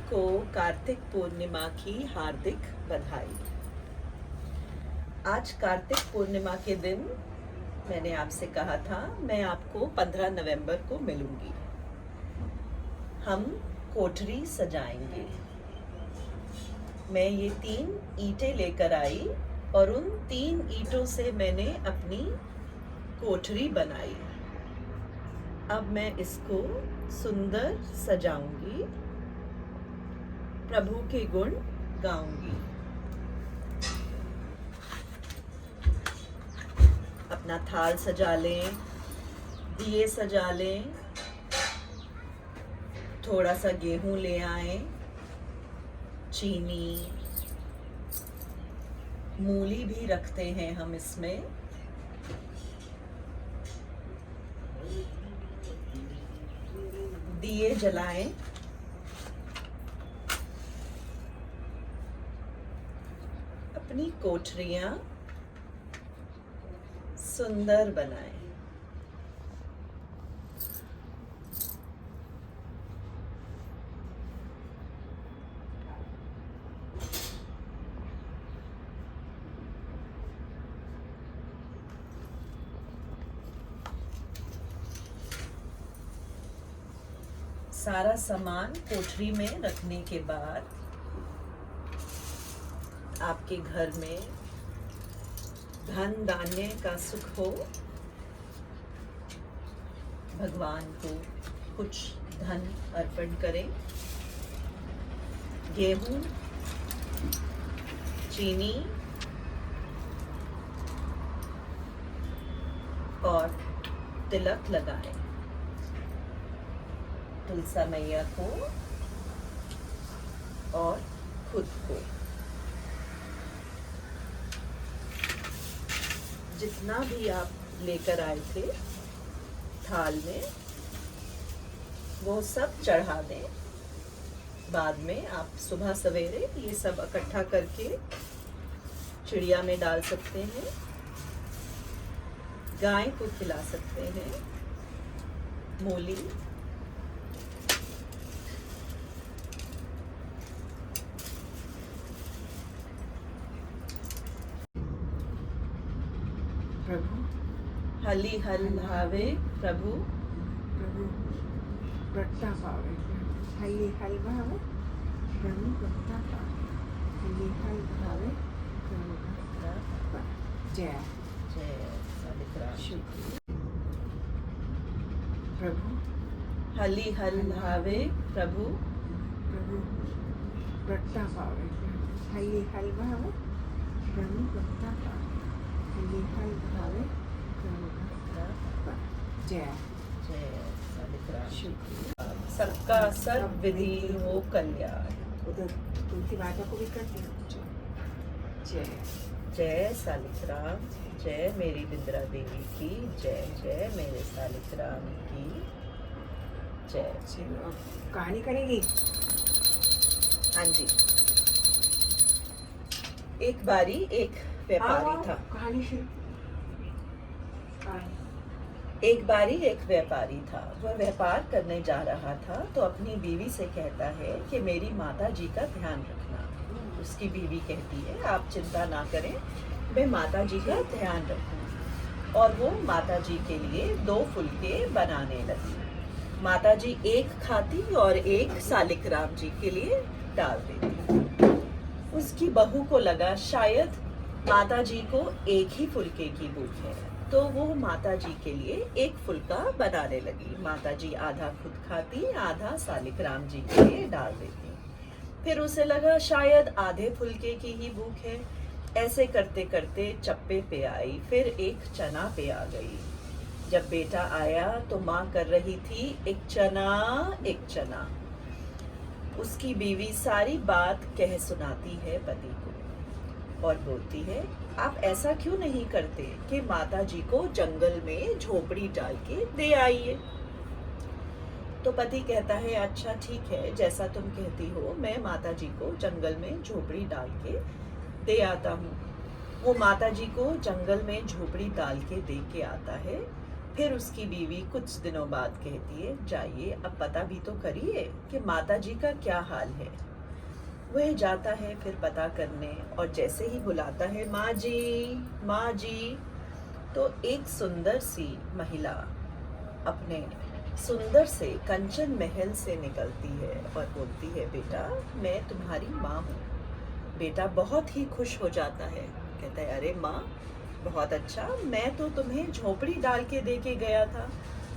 को कार्तिक पूर्णिमा की हार्दिक बधाई। आज कार्तिक पूर्णिमा के दिन मैंने आपसे कहा था मैं आपको 15 नवंबर को मिलूंगी। हम कोठरी सजाएंगे। मैं ये 3 ईंटें लेकर आई और उन 3 ईंटों से मैंने अपनी कोठरी बनाई। अब मैं इसको सुंदर सजाऊंगी, प्रभु के गुण गाऊंगी। अपना थाल सजा लें, दिए सजा लें, थोड़ा सा गेहूं ले आए, चीनी, मूली भी रखते हैं हम इसमें। दिए जलाएं। अपनी कोठरियां सुंदर बनाएं। सारा सामान कोठरी में रखने के बाद आपके घर में धन धान्य का सुख हो। भगवान को कुछ धन अर्पण करें। गेहूं, चीनी और तिलक लगाएं। तुलसा मैया को और खुद को। जितना भी आप लेकर आए थे थाल में वो सब चढ़ा दें। बाद में आप सुबह सवेरे ये सब इकट्ठा करके चिड़िया में डाल सकते हैं, गाय को खिला सकते हैं। मूली, प्रभु हली हल भावे प्रभु प्रभु व्रता पावे हली हल भावे प्रभु व्रता पावे हली हल भावे प्रभु व्रता पावे। जय जय सालिग्राम। शुक्र प्रभु हली हल भावे प्रभु प्रभु व्रता पावे हली हल भावे प्रभु व्रता पावे हली हल भावे प्रभु व्रता पावे। जय जय सालिग्राम। शुक्र सबका सर्व विधि हो कल्याण। उधर तुलसी माता को भी करती हूँ। जय जय सालिग्राम। जय मेरी बिंद्रा देवी की जय। जय मेरे सालिग्राम की जय। चलो अब कहानी करेगी। हाँ जी। एक बारी एक व्यापारी था। कहानी शुरू। कहानी एक बारी एक व्यापारी था। वह व्यापार करने जा रहा था तो अपनी बीवी से कहता है कि मेरी माता जी का ध्यान रखना। उसकी बीवी कहती है आप चिंता ना करें, मैं माता जी का ध्यान रखूंगी। और वो माता जी के लिए 2 फुलके बनाने लगी। माता जी एक खाती और एक सालिग्राम जी के लिए डाल देती। उसकी बहू को लगा शायद माता जी को एक ही फुलके की भूख है, तो वो माता जी के लिए एक फुलका बनाने लगी। माता जी आधा खुद खाती, आधा सालिग्राम जी के लिए डाल देती। फिर उसे लगा शायद आधे फुलके की ही भूख है। ऐसे करते करते चप्पे पे आई, फिर एक चना पे आ गई। जब बेटा आया तो माँ कर रही थी एक चना एक चना। उसकी बीवी सारी बात कह सुनाती है पति को और बोलती है आप ऐसा क्यों नहीं करते कि माता जी को जंगल में झोपड़ी डाल के दे आइए। तो पति कहता है अच्छा ठीक है, जैसा तुम कहती हो मैं माता जी को जंगल में झोपड़ी डाल के दे आता हूँ। वो माता जी को जंगल में झोपड़ी डाल के दे के आता है। फिर उसकी बीवी कुछ दिनों बाद कहती है, जाइए अब पता भी तो करिए कि माता जी का क्या हाल है। वह जाता है फिर पता करने, और जैसे ही बुलाता है माँ जी, माँ जी, तो एक सुंदर सी महिला अपने सुंदर से कंचन महल से निकलती है और बोलती है, बेटा मैं तुम्हारी माँ हूँ। बेटा बहुत ही खुश हो जाता है, कहता है, अरे माँ बहुत अच्छा, मैं तो तुम्हें झोपड़ी डाल के दे के गया था,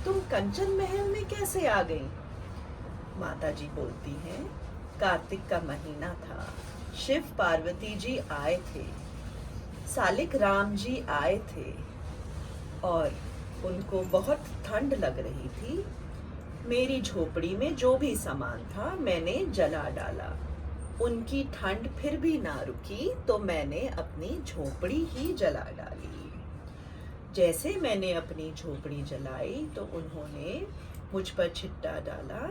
तुम कंचन महल में कैसे आ गई। माता जी बोलती हैं, कार्तिक का महीना था, शिव पार्वती जी आए थे, सालिक राम जी आए थे और उनको बहुत ठंड लग रही थी। मेरी झोपड़ी में जो भी सामान था मैंने जला डाला। उनकी ठंड फिर भी ना रुकी तो मैंने अपनी झोपड़ी ही जला डाली। जैसे मैंने अपनी झोपड़ी जलाई तो उन्होंने मुझ पर छिट्टा डाला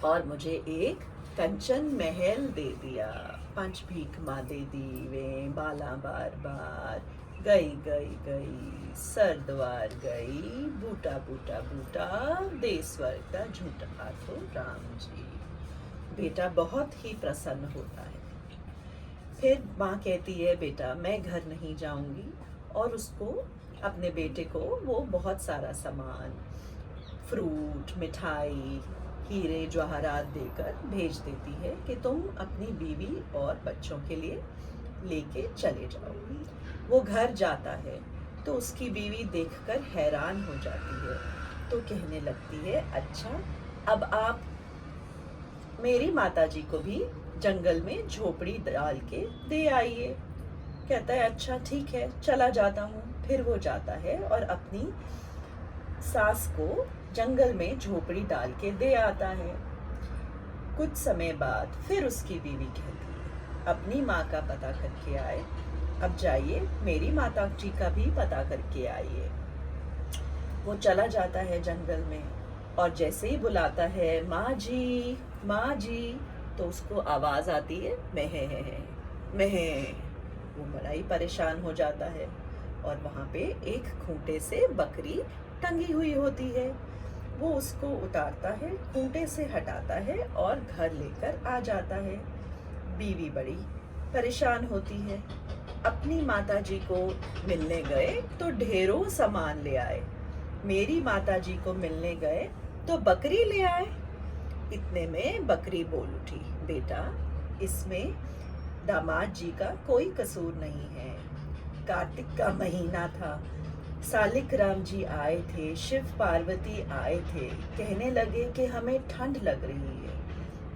और मुझे एक कंचन महल दे दिया। पंच भीख माँ दे दी वे बाला बार बार, गई गई गई सरद्वार गई, बूटा बूटा बूटा दे स्वर्ग का झूठा आखो राम जी। बेटा बहुत ही प्रसन्न होता है। फिर माँ कहती है, बेटा मैं घर नहीं जाऊंगी, और उसको अपने बेटे को वो बहुत सारा सामान, फ्रूट, मिठाई, हीरे जवाहरात देकर भेज देती है कि तुम अपनी बीवी और बच्चों के लिए लेके चले जाओ। वो घर जाता है तो उसकी बीवी देखकर हैरान हो जाती है, तो कहने लगती है, अच्छा अब आप मेरी माताजी को भी जंगल में झोपड़ी डाल के दे आइए। कहता है, अच्छा ठीक है चला जाता हूँ। फिर वो जाता है और अपनी सास को जंगल में झोपड़ी डाल के दे आता है। कुछ समय बाद फिर उसकी बीवी कहती है, अपनी माँ का पता करके आए, अब जाइए मेरी माता जी का भी पता करके आइए। वो चला जाता है जंगल में और जैसे ही बुलाता है माँ जी, माँ जी, तो उसको आवाज आती है मैं। वो बड़ा ही परेशान हो जाता है और वहाँ पे एक खूंटे से बकरी टंगी हुई होती है। वो उसको उतारता है, खूंटे से हटाता है और घर लेकर आ जाता है। बीवी बड़ी परेशान होती है। अपनी माताजी को मिलने गए तो ढेरों सामान ले आए, मेरी माताजी को मिलने गए तो बकरी ले आए। इतने में बकरी बोल उठी, बेटा इसमें दामाद जी का कोई कसूर नहीं है। कार्तिक का महीना था, सालिक राम जी आए थे, शिव पार्वती आए थे, कहने लगे कि हमें ठंड लग रही है।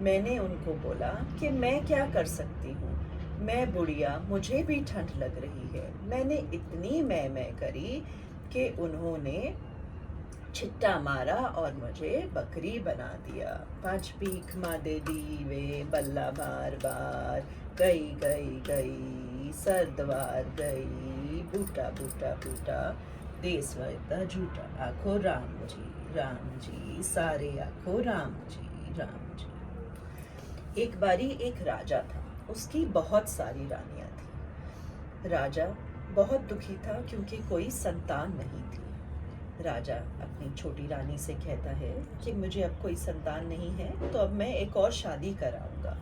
मैंने उनको बोला कि मैं क्या कर सकती हूँ, मैं बुढ़िया, मुझे भी ठंड लग रही है। मैंने इतनी मैं करी कि उन्होंने छिट्टा मारा और मुझे बकरी बना दिया। पांच भीख माँ दे दी वे बल्ला बार बार, गई गई गई सरद्वार गई, बूटा बूटा बूटा देश वरता झूठा आखो राम जी, सारे आखो राम जी। एक बारी एक राजा था, उसकी बहुत सारी रानियां थी। राजा बहुत दुखी था क्योंकि कोई संतान नहीं थी। राजा अपनी छोटी रानी से कहता है कि मुझे अब कोई संतान नहीं है तो अब मैं एक और शादी कराऊंगा।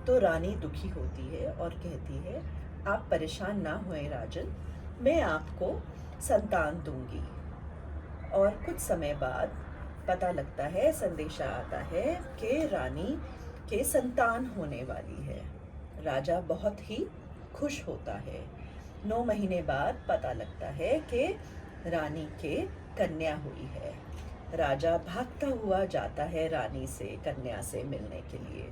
तो रानी दुखी होती है और कहती है, आप परेशान ना होएं राजन, मैं आपको संतान दूंगी। और कुछ समय बाद पता लगता है, संदेशा आता है कि रानी के संतान होने वाली है। राजा बहुत ही खुश होता है। 9 महीने बाद पता लगता है कि रानी के कन्या हुई है। राजा भागता हुआ जाता है रानी से कन्या से मिलने के लिए,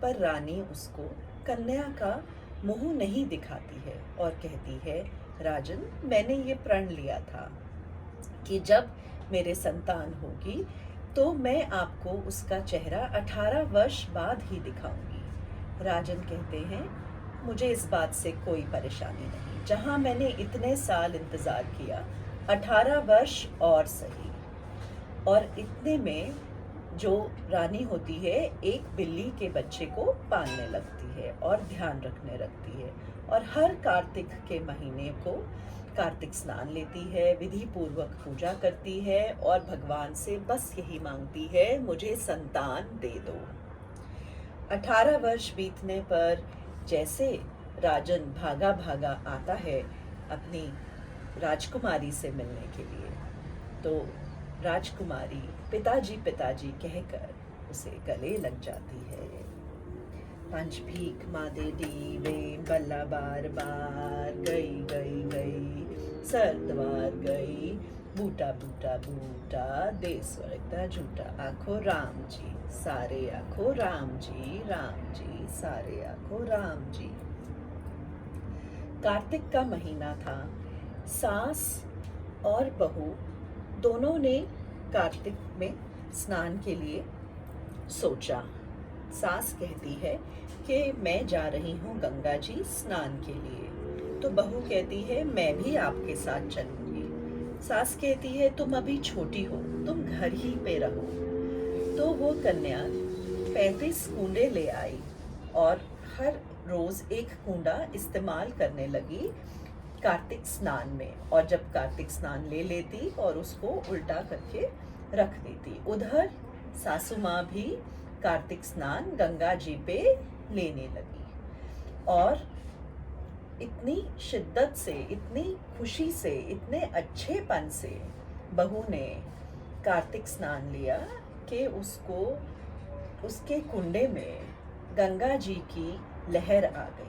पर रानी उसको कन्या का मुंह नहीं दिखाती है और कहती है, राजन मैंने ये प्रण लिया था कि जब मेरे संतान होगी तो मैं आपको उसका चेहरा 18 वर्ष बाद ही दिखाऊंगी। राजन कहते हैं, मुझे इस बात से कोई परेशानी नहीं, जहां मैंने इतने साल इंतजार किया, 18 वर्ष और सही। और इतने में जो रानी होती है एक बिल्ली के बच्चे को पालने लगती है और ध्यान रखने लगती है। और हर कार्तिक के महीने को कार्तिक स्नान लेती है, विधि पूर्वक पूजा करती है और भगवान से बस यही मांगती है, मुझे संतान दे दो। 18 वर्ष बीतने पर जैसे राजन भागा भागा आता है अपनी राजकुमारी से मिलने के लिए, तो राजकुमारी पिताजी पिताजी कहकर उसे गले लग जाती है। पंच भीख माँ दे दीवे, बल्ला बार बार, गई गई गई, सरद्वार गई, बूटा बूटा बूटा, दे स्वर्ग दा झूठा, आखो राम जी सारे आखो राम जी सारे आखो राम जी। कार्तिक का महीना था। सास और बहू दोनों ने कार्तिक में स्नान के लिए सोचा। सास कहती है कि मैं जा रही हूँ गंगा जी स्नान के लिए, तो बहू कहती है मैं भी आपके साथ चलूंगी। सास कहती है तुम अभी छोटी हो, तुम घर ही पे रहो। तो वो कन्या 35 कूंडे ले आई और हर रोज एक कूंडा इस्तेमाल करने लगी कार्तिक स्नान में, और जब कार्तिक स्नान ले लेती और उसको उल्टा करके रख देती। उधर सासू माँ भी कार्तिक स्नान गंगा जी पे लेने लगी और इतनी शिद्दत से, इतनी खुशी से, इतने अच्छेपन से बहू ने कार्तिक स्नान लिया कि उसको उसके कुंडे में गंगा जी की लहर आ गई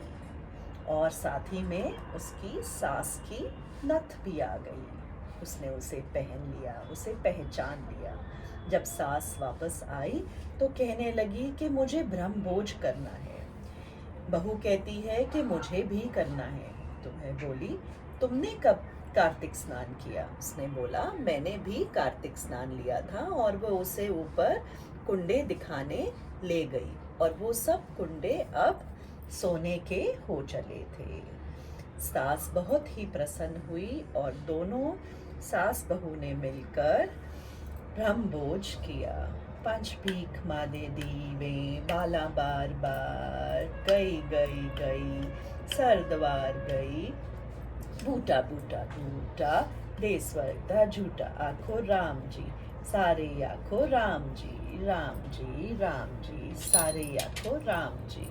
और साथ ही में उसकी सास की नथ भी आ गई। उसने उसे पहन लिया, उसे पहचान लिया। जब सास वापस आई तो कहने लगी कि मुझे ब्रह्मभोज करना है। बहू कहती है कि मुझे भी करना है। तो मैं बोली तुमने कब कार्तिक स्नान किया? उसने बोला मैंने भी कार्तिक स्नान लिया था, और वो उसे ऊपर कुंडे दिखाने ले गई और वो सब कुंडे अब सोने के हो चले थे। सास बहुत ही प्रसन्न हुई और दोनों सास बहू ने मिलकर ब्रह्मभोज किया। पंच भीख माँ दे दीवे, बाला बार बार, गई गई गई, सरद्वार गई, बूटा बूटा बूटा, दे स्वर्ग दा झूठा, आखो राम जी सारे आखो राम जी सारे आखो राम जी।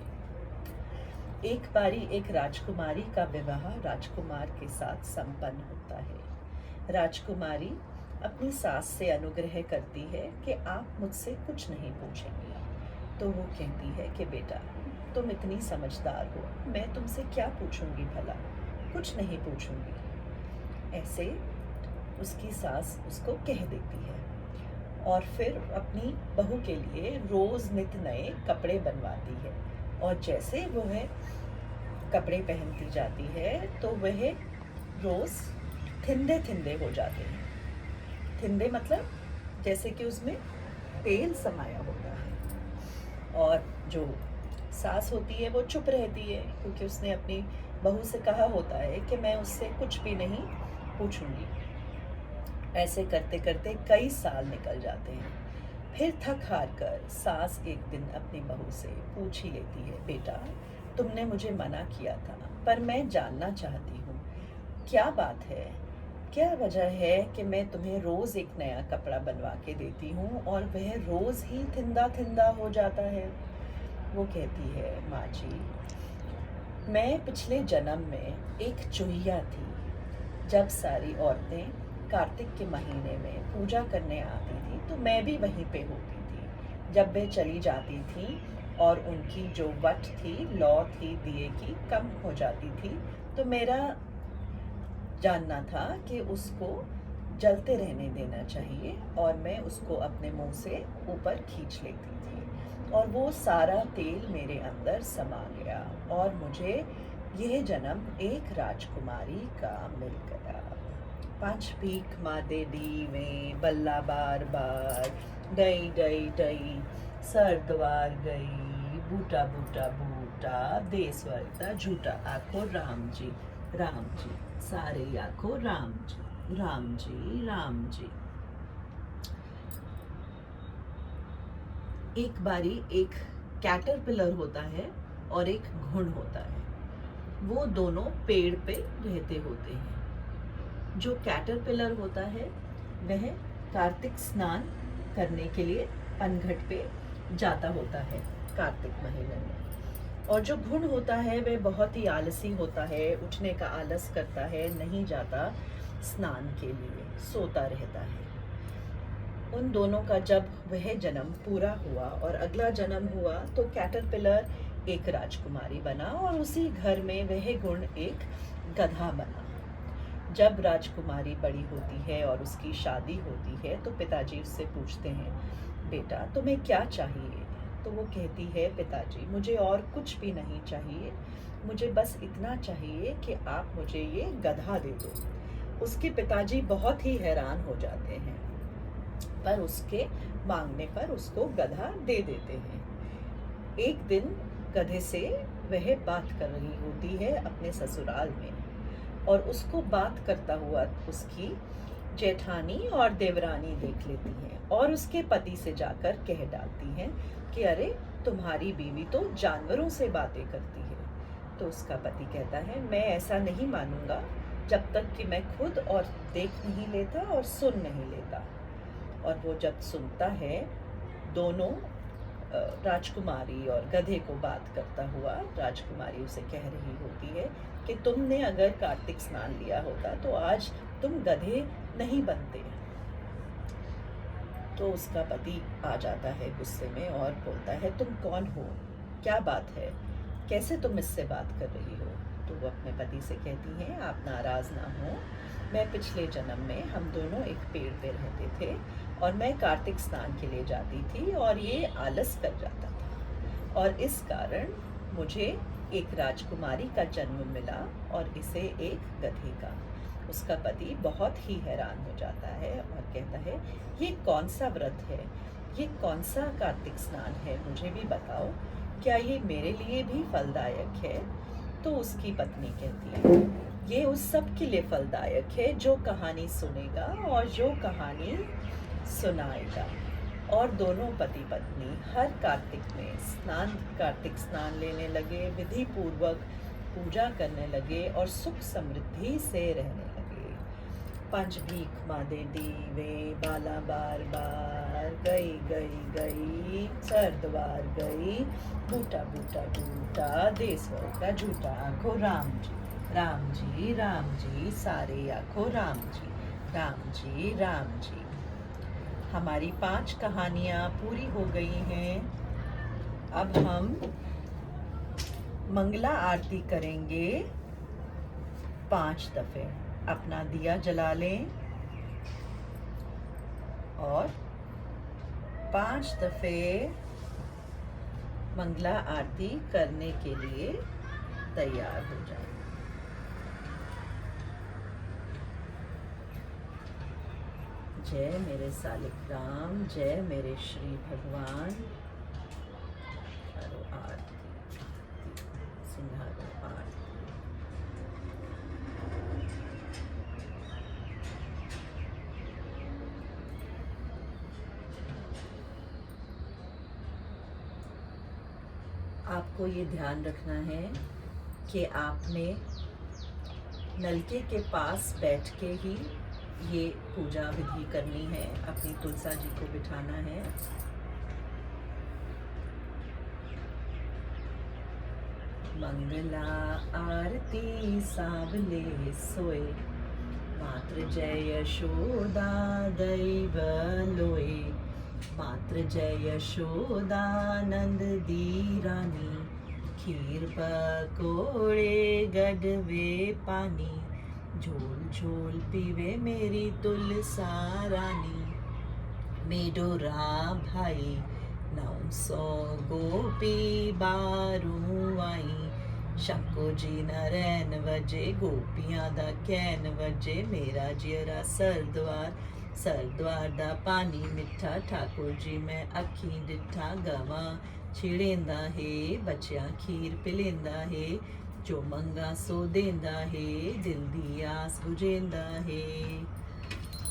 एक बारी एक राजकुमारी का विवाह राजकुमार के साथ संपन्न होता है। राजकुमारी अपनी सास से अनुग्रह करती है कि आप मुझसे कुछ नहीं पूछेंगी। तो वो कहती है कि बेटा तुम इतनी समझदार हो, मैं तुमसे क्या पूछूंगी भला, कुछ नहीं पूछूंगी। ऐसे उसकी सास उसको कह देती है और फिर अपनी बहू के लिए रोज नित नए कपड़े बनवाती है, और जैसे वो है कपड़े पहनती जाती है तो वह रोज थिंदे थिंदे हो जाते हैं। थिंदे मतलब जैसे कि उसमें तेल समाया होता है। और जो सास होती है वो चुप रहती है, क्योंकि उसने अपनी बहू से कहा होता है कि मैं उससे कुछ भी नहीं पूछूंगी। ऐसे करते करते कई साल निकल जाते हैं। फिर थक हार कर सास एक दिन अपनी बहू से पूछ ही लेती है, बेटा तुमने मुझे मना किया था, पर मैं जानना चाहती हूँ क्या बात है, क्या वजह है कि मैं तुम्हें रोज एक नया कपड़ा बनवा के देती हूँ और वह रोज ही थिंदा थिंदा हो जाता है। वो कहती है, माँ जी मैं पिछले जन्म में एक चूहिया थी। जब सारी औरतें कार्तिक के महीने में पूजा करने आती थी तो मैं भी वहीं पे होती थी। जब वे चली जाती थी और उनकी जो वट थी, लौ थी दिए की, कम हो जाती थी, तो मेरा जानना था कि उसको जलते रहने देना चाहिए और मैं उसको अपने मुंह से ऊपर खींच लेती थी और वो सारा तेल मेरे अंदर समा गया और मुझे यह जन्म एक राजकुमारी का मिल गया। पंच भीख माँ दे दीवे, बल्ला बार बार, डई डई डई, सरद्वार गई, बूटा बूटा बूटा, दे स्वर्ग दा झूठा, आखो राम जी सारे आखो राम जी। एक बारी एक कैटरपिलर होता है और एक घुन होता है। वो दोनों पेड़ पे रहते होते हैं। जो कैटरपिलर होता है वह कार्तिक स्नान करने के लिए पनघट पे जाता होता है कार्तिक महीने में। और जो घुन होता है वह बहुत ही आलसी होता है, उठने का आलस करता है, नहीं जाता स्नान के लिए, सोता रहता है। उन दोनों का जब वह जन्म पूरा हुआ और अगला जन्म हुआ तो कैटरपिलर एक राजकुमारी बना और उसी घर में वह गुण एक गधा बना। जब राजकुमारी बड़ी होती है और उसकी शादी होती है तो पिताजी उससे पूछते हैं, बेटा तुम्हें क्या चाहिए? तो वो कहती है, पिताजी मुझे और कुछ भी नहीं चाहिए, मुझे बस इतना चाहिए कि आप मुझे ये गधा दे दो। उसके पिताजी बहुत ही हैरान हो जाते हैं, पर उसके मांगने पर उसको गधा दे देते हैं। एक दिन गधे से वह बात कर रही होती है अपने ससुराल में, और उसको बात करता हुआ उसकी जेठानी और देवरानी देख लेती हैं और उसके पति से जाकर कह डालती हैं कि अरे तुम्हारी बीवी तो जानवरों से बातें करती है। तो उसका पति कहता है, मैं ऐसा नहीं मानूंगा जब तक कि मैं खुद और देख नहीं लेता और सुन नहीं लेता। और वो जब सुनता है, दोनों राजकुमारी और गधे को बात करता हुआ राजकुमारी उसे कह रही होती है कि तुमने अगर कार्तिक स्नान लिया होता तो आज तुम गधे नहीं बनते। तो उसका पति आ जाता है गुस्से में और बोलता है, तुम कौन हो, क्या बात है, कैसे तुम इससे बात कर रही हो? तो वो अपने पति से कहती हैं, आप नाराज़ ना हो, मैं पिछले जन्म में हम दोनों एक पेड़ पे रहते थे और मैं कार्तिक स्नान के लिए जाती थी और ये आलस कर जाता था और इस कारण मुझे एक राजकुमारी का जन्म मिला और इसे एक गधे का। उसका पति बहुत ही हैरान हो जाता है और कहता है, ये कौन सा व्रत है, ये कौन सा कार्तिक स्नान है, मुझे भी बताओ, क्या ये मेरे लिए भी फलदायक है? तो उसकी पत्नी कहती है, ये उस सब के लिए फलदायक है जो कहानी सुनेगा और जो कहानी सुनाएगा। और दोनों पति पत्नी हर कार्तिक में कार्तिक स्नान लेने लगे, विधि पूर्वक पूजा करने लगे और सुख समृद्धि से रहने लगे। पंच भीख मादे दीवे, बाला बार बार, गई गई गई, सरद्वार गई, बूटा बूटा बूटा, देसवर का झूठा, आखो राम जी राम जी राम जी, सारे आखो राम जी राम जी राम जी। हमारी 5 कहानियाँ पूरी हो गई हैं। अब हम मंगला आरती करेंगे 5 दफ़े। अपना दिया जला लें और 5 दफ़े मंगला आरती करने के लिए तैयार हो जाएं। जय मेरे सालिग्राम, जय मेरे श्री भगवान। करो आरती, सिंहारो आरती। आपको ये ध्यान रखना है कि आपने नलके के पास बैठ के ही ये पूजा विधि करनी है, अपनी तुलसा जी को बिठाना है। मंगला आरती सावले सोए, मात्र जय यशोदा दैव लोए, मात्र जय यशोदा नंद दी रानी, खीर पकोड़े गडवे पानी, झोल झोल पीवे मेरी तुलसा रानी, मेडोरा भाई 900 गोपी बारू आई, शंको जी नरैन वजे, गोपियां दा कैन वजे, मेरा जियरा सरद्वार दा पानी मिठा, ठाकुर जी मैं अखी डिठा, गवा छिड़ेंदा है, बच्चा खीर पिलेंदा है, जो मंगा सो देंदा है, दिल दी आस बुझेंदा है।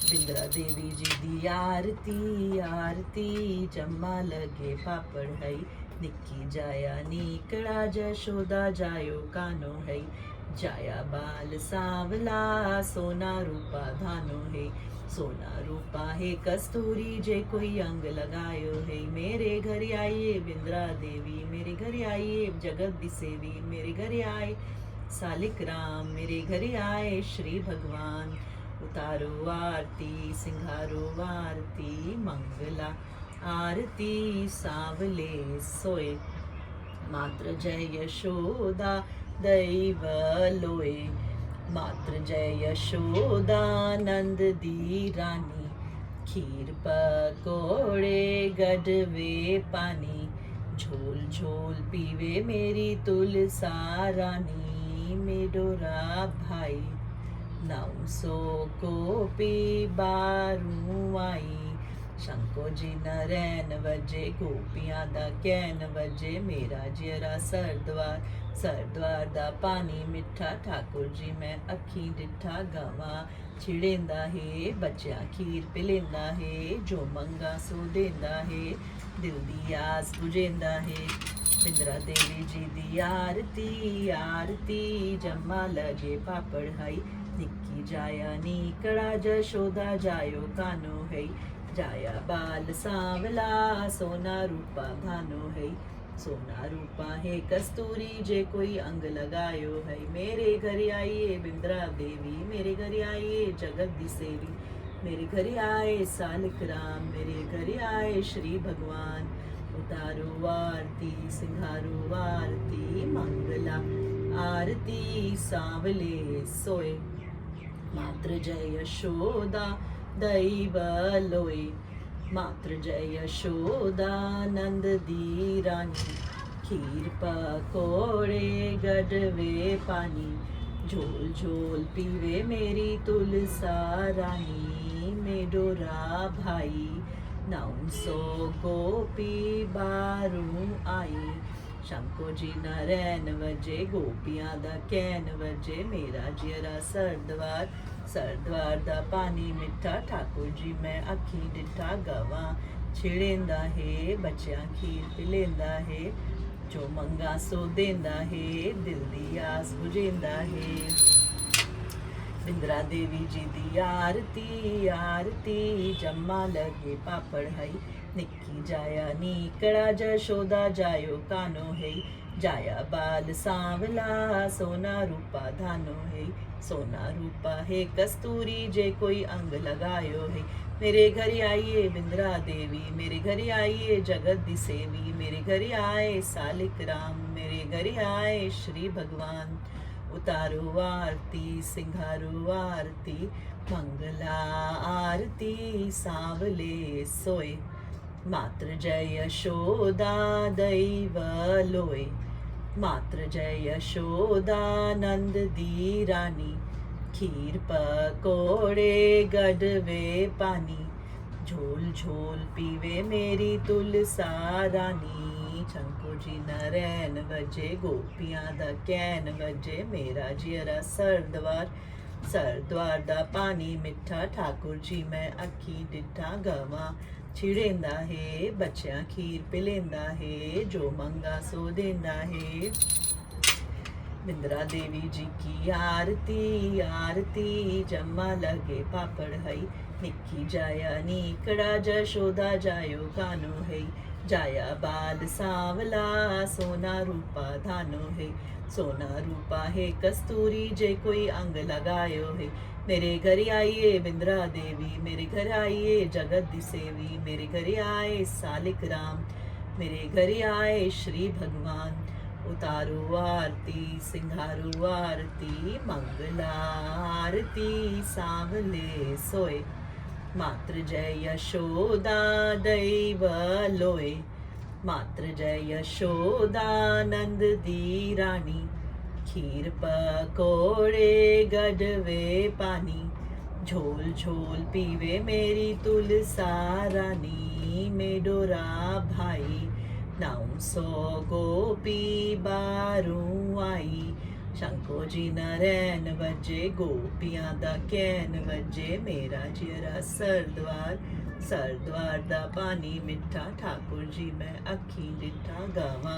बिंद्रा देवी जी दी आरती आरती, जम्मा लगे पापड़ है, निक्की जाया नीकड़ा, जशोदा जायो कानो है, जाया बाल सांवला सोना रूपा धानो है सोना रूपा है कस्तूरी जे कोई अंग लगायो है मेरे घर आइए बिंद्रा देवी मेरे घर आइए जगत दिसेवी मेरे घर आए सालिक राम मेरे घर आए श्री भगवान उतारो आरती सिंगारो आरती मंगला आरती सांवले सोए मात्र जय यशोदा दैव लोए मात्र जय यशोदा नंद दी रानी खीर पकोड़े गढ़वे पानी झोल झोल पीवे मेरी तुलसा रानी मेडोरा भाई 900 को पी बारू आई शंको जी नरैन वजे गोपियां दा कैन वजे मेरा जेरा सरद्वार दा पानी मिठा ठाकुर जी मैं अखी डिठा गवा छिड़ेंदा है बच्चा खीर पिलेंदा है जो मंगा सो देंदा है दिल दी आस बुझेंदा है बिंद्रा देवी जी दी आरती आरती जम्मा लगे पापड़ हाई निक्की जाया नी कड़ा जशोदा जायो कानो है जाया बाल सांवला सोना रूपा धानो है सोना रूपा है कस्तूरी जे कोई अंग लगायो है मेरे घर आइए बिंद्रा देवी मेरे घर आइए जगत दिसेवी मेरे घर आए सालिक राम मेरे घर आए श्री भगवान उतारो आरती सिंगारो आरती मंगला आरती सांवले सोए मात्र जय यशोदा दैव लोए मात्र जय यशोदा नंद दी रानी खीर पकोड़े गढ़वे पानी झोल झोल पीवे मेरी तुलसा रानी मेडोरा भाई 900 गोपी बारू आई शंको जी नरैन वजे गोपियां दा कैन वजे मेरा जेरा सरद्वार दा पानी मिठा ठाकुर जी मैं अखी डिठा गवा छिड़ेंदा है बच्चा खीर पिलेंदा है जो मंगा सो देंदा है दिल दी आस बुझेंदा है बिंद्रा देवी जी दी आरती आरती जम्मा लगे पापड़ हई निक्की जाया नी कड़ा जशोदा जायो कानो है जाया बाल सांवला सोना रूपा धानो है सोना रूपा है कस्तूरी जे कोई अंग लगायो है मेरे घर आइए बिंद्रा देवी मेरे घर आइए जगत दिसेवी मेरे घर आए सालिक राम मेरे घर आए श्री भगवान उतारो आरती सिंगारो आरती मंगला आरती सांवले सोए मात्र जय यशोदा दैव लोए मात्र जय यशोदा नंद दी रानी खीर पकोड़े गढ़वे पानी झोल झोल पीवे मेरी तुलसा रानी शंको जी नरैन वजे गोपियां दा कैन वजे मेरा जेरा सरद्वार दा पानी मिठा ठाकुर जी मैं अखी डिठा गवा छिड़ेंदा है बच्चा खीर पिलेंदा है जो मंगा सो देंदा है बिंद्रा देवी जी की आरती आरती जम्मा लगे पापड़ हई निक्की जाया नी कड़ा जशोदा जायो कानो है जाया बाल सांवला सोना रूपा धानो है सोना रूपा है कस्तूरी जे कोई अंग लगायो है मेरे घर आइए बिंद्रा देवी मेरे घर आइए जगत दिसेवी मेरे घर आए सालिक राम मेरे घर आए श्री भगवान उतारो आरती सिंगारो आरती मंगला आरती सांवले सोए मात्र जय यशोदा दैव लोए मात्र जय यशोदा नंद दी रानी खीर पकोड़े गढ़वे पानी झोल झोल पीवे मेरी तुलसा रानी मेडोरा भाई 900 गोपी बारू आई शंको जी नरैन वजे गोपियां दा कैन वजे मेरा जेरा सरद्वार दा पानी मिठा ठाकुर जी मैं अखी डिठा गवा